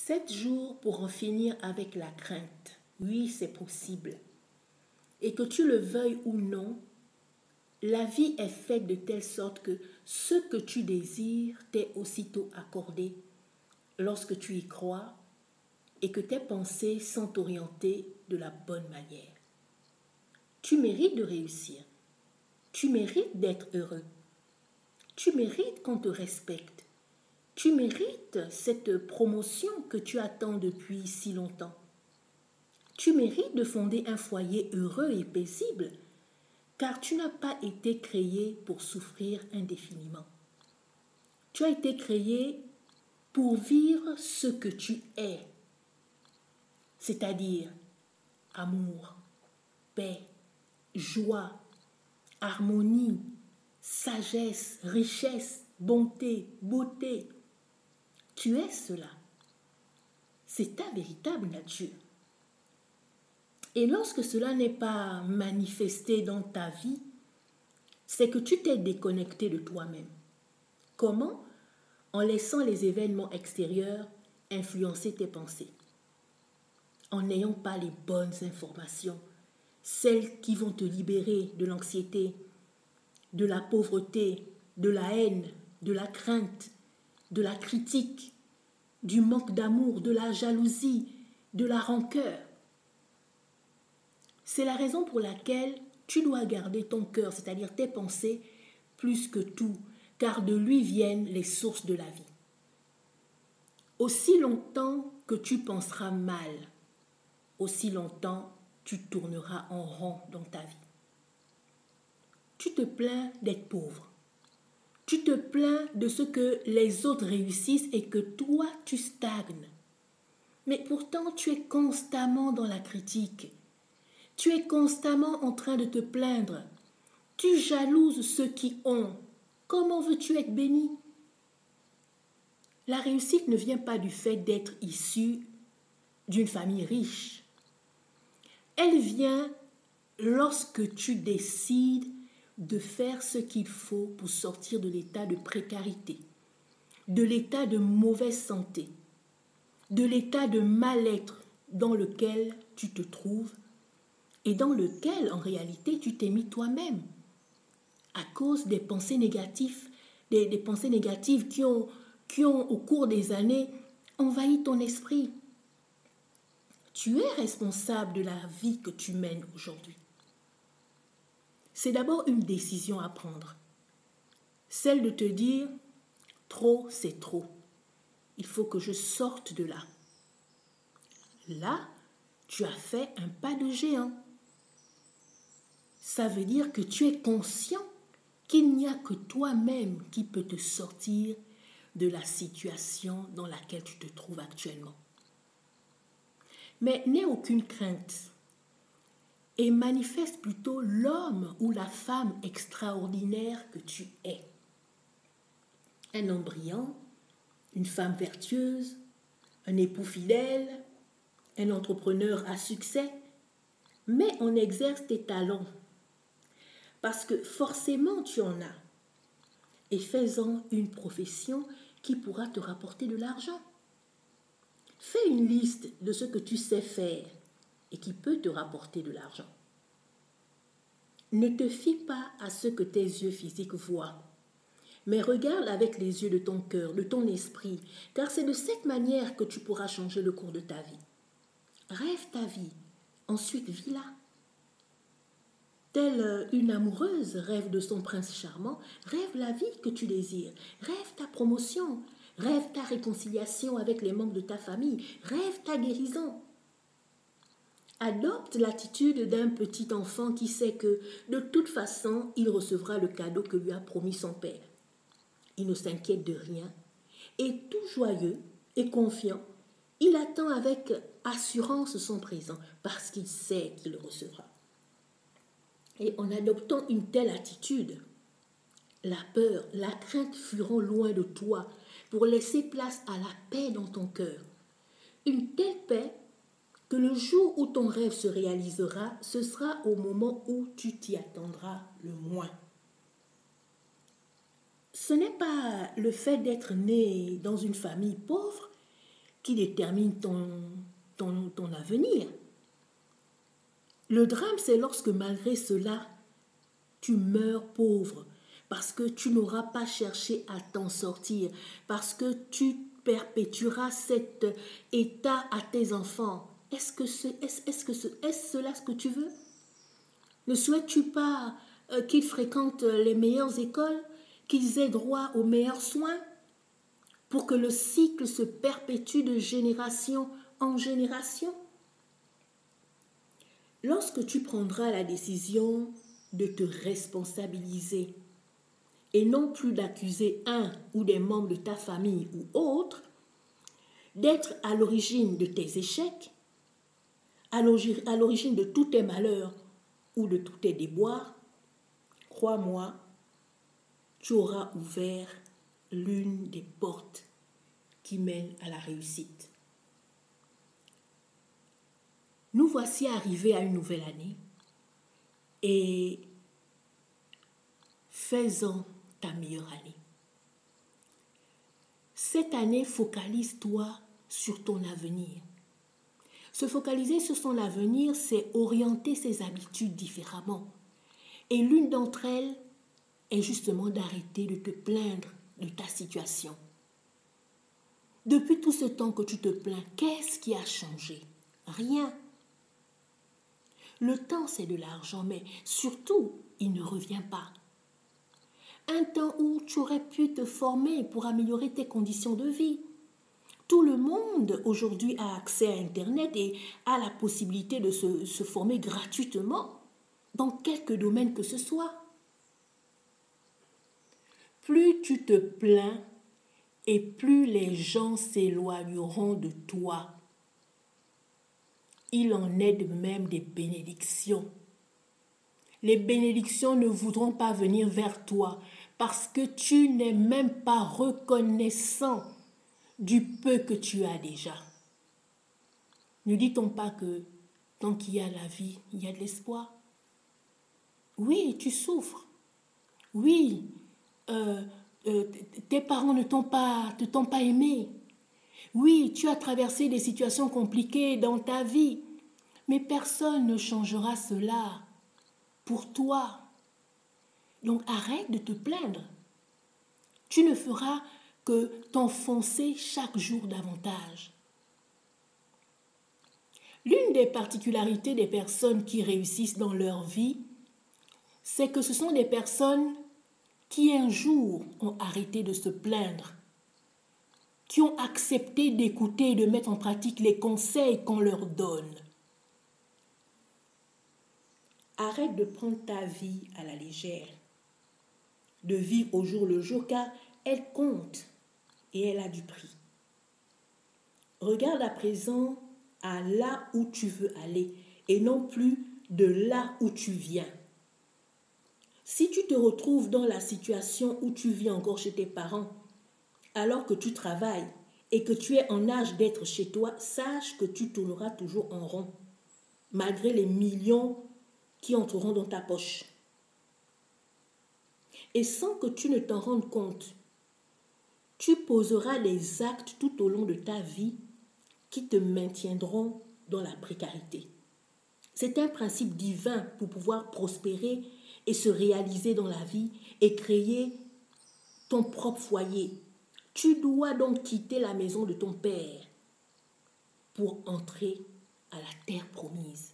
7 jours pour en finir avec la crainte. Oui, c'est possible. Et que tu le veuilles ou non, la vie est faite de telle sorte que ce que tu désires t'est aussitôt accordé lorsque tu y crois et que tes pensées sont orientées de la bonne manière. Tu mérites de réussir. Tu mérites d'être heureux. Tu mérites qu'on te respecte. Tu mérites cette promotion que tu attends depuis si longtemps. Tu mérites de fonder un foyer heureux et paisible, car tu n'as pas été créé pour souffrir indéfiniment. Tu as été créé pour vivre ce que tu es, c'est-à-dire amour, paix, joie, harmonie, sagesse, richesse, bonté, beauté. Tu es cela. C'est ta véritable nature. Et lorsque cela n'est pas manifesté dans ta vie, c'est que tu t'es déconnecté de toi-même. Comment? En laissant les événements extérieurs influencer tes pensées. En n'ayant pas les bonnes informations, celles qui vont te libérer de l'anxiété, de la pauvreté, de la haine, de la crainte, de la critique, du manque d'amour, de la jalousie, de la rancœur. C'est la raison pour laquelle tu dois garder ton cœur, c'est-à-dire tes pensées, plus que tout, car de lui viennent les sources de la vie. Aussi longtemps que tu penseras mal, aussi longtemps tu tourneras en rond dans ta vie. Tu te plains d'être pauvre. Tu te plains de ce que les autres réussissent et que toi, tu stagnes. Mais pourtant, tu es constamment dans la critique. Tu es constamment en train de te plaindre. Tu jalouses ceux qui ont. Comment veux-tu être béni? La réussite ne vient pas du fait d'être issu d'une famille riche. Elle vient lorsque tu décides de faire ce qu'il faut pour sortir de l'état de précarité, de l'état de mauvaise santé, de l'état de mal-être dans lequel tu te trouves et dans lequel, en réalité, tu t'es mis toi-même à cause des pensées négatives, des pensées négatives qui ont, au cours des années, envahi ton esprit. Tu es responsable de la vie que tu mènes aujourd'hui. C'est d'abord une décision à prendre. Celle de te dire, trop, c'est trop. Il faut que je sorte de là. Là, tu as fait un pas de géant. Ça veut dire que tu es conscient qu'il n'y a que toi-même qui peut te sortir de la situation dans laquelle tu te trouves actuellement. Mais n'aie aucune crainte et manifeste plutôt l'homme ou la femme extraordinaire que tu es. Un homme brillant, une femme vertueuse, un époux fidèle, un entrepreneur à succès, mais on exerce tes talents parce que forcément tu en as et fais-en une profession qui pourra te rapporter de l'argent. Fais une liste de ce que tu sais faire et qui peut te rapporter de l'argent. Ne te fie pas à ce que tes yeux physiques voient, mais regarde avec les yeux de ton cœur, de ton esprit, car c'est de cette manière que tu pourras changer le cours de ta vie. Rêve ta vie, ensuite vis-la. Telle une amoureuse rêve de son prince charmant, rêve la vie que tu désires, rêve ta promotion, rêve ta réconciliation avec les membres de ta famille, rêve ta guérison. Adopte l'attitude d'un petit enfant qui sait que de toute façon, il recevra le cadeau que lui a promis son père. Il ne s'inquiète de rien et tout joyeux et confiant, il attend avec assurance son présent parce qu'il sait qu'il le recevra. Et en adoptant une telle attitude, la peur, la crainte fuiront loin de toi pour laisser place à la paix dans ton cœur. Une telle paix que le jour où ton rêve se réalisera, ce sera au moment où tu t'y attendras le moins. Ce n'est pas le fait d'être né dans une famille pauvre qui détermine ton avenir. Le drame, c'est lorsque malgré cela, tu meurs pauvre, parce que tu n'auras pas cherché à t'en sortir, parce que tu perpétueras cet état à tes enfants. Est-ce cela ce que tu veux? Ne souhaites-tu pas qu'ils fréquentent les meilleures écoles, qu'ils aient droit aux meilleurs soins, pour que le cycle se perpétue de génération en génération? Lorsque tu prendras la décision de te responsabiliser et non plus d'accuser un ou des membres de ta famille ou autres d'être à l'origine de tes échecs, à l'origine de tous tes malheurs ou de tous tes déboires, crois-moi, tu auras ouvert l'une des portes qui mènent à la réussite. Nous voici arrivés à une nouvelle année et fais-en ta meilleure année. Cette année, focalise-toi sur ton avenir. Se focaliser sur son avenir, c'est orienter ses habitudes différemment. Et l'une d'entre elles est justement d'arrêter de te plaindre de ta situation. Depuis tout ce temps que tu te plains, qu'est-ce qui a changé? Rien. Le temps, c'est de l'argent, mais surtout, il ne revient pas. Un temps où tu aurais pu te former pour améliorer tes conditions de vie. Tout le monde aujourd'hui a accès à Internet et a la possibilité de se former gratuitement dans quelque domaine que ce soit. Plus tu te plains et plus les gens s'éloigneront de toi. Il en est de même des bénédictions. Les bénédictions ne voudront pas venir vers toi parce que tu n'es même pas reconnaissant du peu que tu as déjà. Ne dit-on pas que tant qu'il y a la vie, il y a de l'espoir? Oui, tu souffres. Oui, tes parents ne t'ont pas aimé. Oui, tu as traversé des situations compliquées dans ta vie, mais personne ne changera cela pour toi. Donc arrête de te plaindre. Tu ne feras que t'enfoncer chaque jour davantage. L'une des particularités des personnes qui réussissent dans leur vie, c'est que ce sont des personnes qui un jour ont arrêté de se plaindre, qui ont accepté d'écouter et de mettre en pratique les conseils qu'on leur donne. Arrête de prendre ta vie à la légère, de vivre au jour le jour, car elle compte et elle a du prix. Regarde à présent à là où tu veux aller et non plus de là où tu viens. Si tu te retrouves dans la situation où tu vis encore chez tes parents, alors que tu travailles et que tu es en âge d'être chez toi, sache que tu tourneras toujours en rond, malgré les millions qui entreront dans ta poche. Et sans que tu ne t'en rendes compte, tu poseras des actes tout au long de ta vie qui te maintiendront dans la précarité. C'est un principe divin pour pouvoir prospérer et se réaliser dans la vie et créer ton propre foyer. Tu dois donc quitter la maison de ton père pour entrer à la terre promise.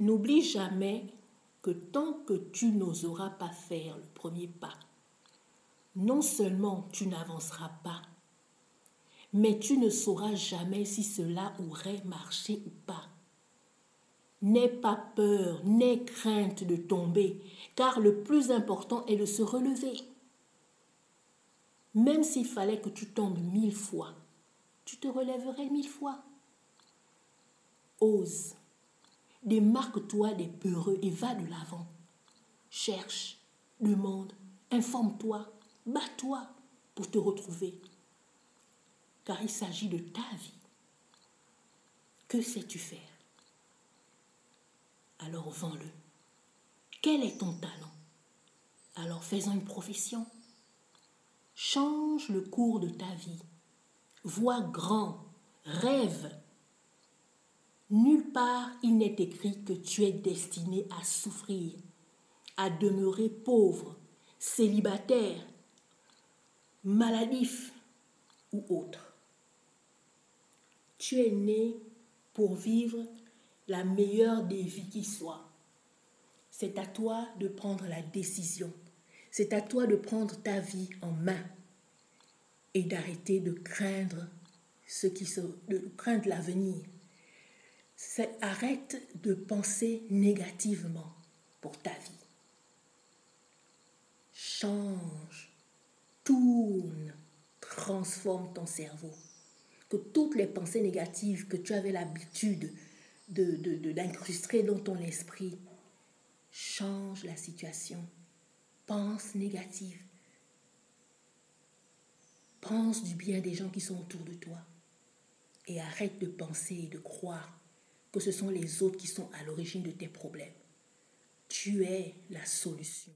N'oublie jamais que tant que tu n'oseras pas faire le premier pas, non seulement tu n'avanceras pas, mais tu ne sauras jamais si cela aurait marché ou pas. N'aie pas peur, n'aie crainte de tomber, car le plus important est de se relever. Même s'il fallait que tu tombes 1000 fois, tu te relèverais 1000 fois. Ose, démarque-toi des peureux et va de l'avant. Cherche, demande, informe-toi, bats-toi pour te retrouver. Car il s'agit de ta vie. Que sais-tu faire? Alors vends-le. Quel est ton talent? Alors fais-en une profession. Change le cours de ta vie vois grand, rêve. Nulle part il n'est écrit que tu es destiné à souffrir, à demeurer pauvre, célibataire, maladif ou autre. Tu es né pour vivre la meilleure des vies qui soit. C'est à toi de prendre la décision. C'est à toi de prendre ta vie en main et d'arrêter de craindre l'avenir. Arrête de penser négativement pour ta vie. Change, tourne, transforme ton cerveau. Que toutes les pensées négatives que tu avais l'habitude d'incruster dans ton esprit, change la situation. Pense négative. Pense du bien des gens qui sont autour de toi. Et arrête de penser et de croire que ce sont les autres qui sont à l'origine de tes problèmes. Tu es la solution.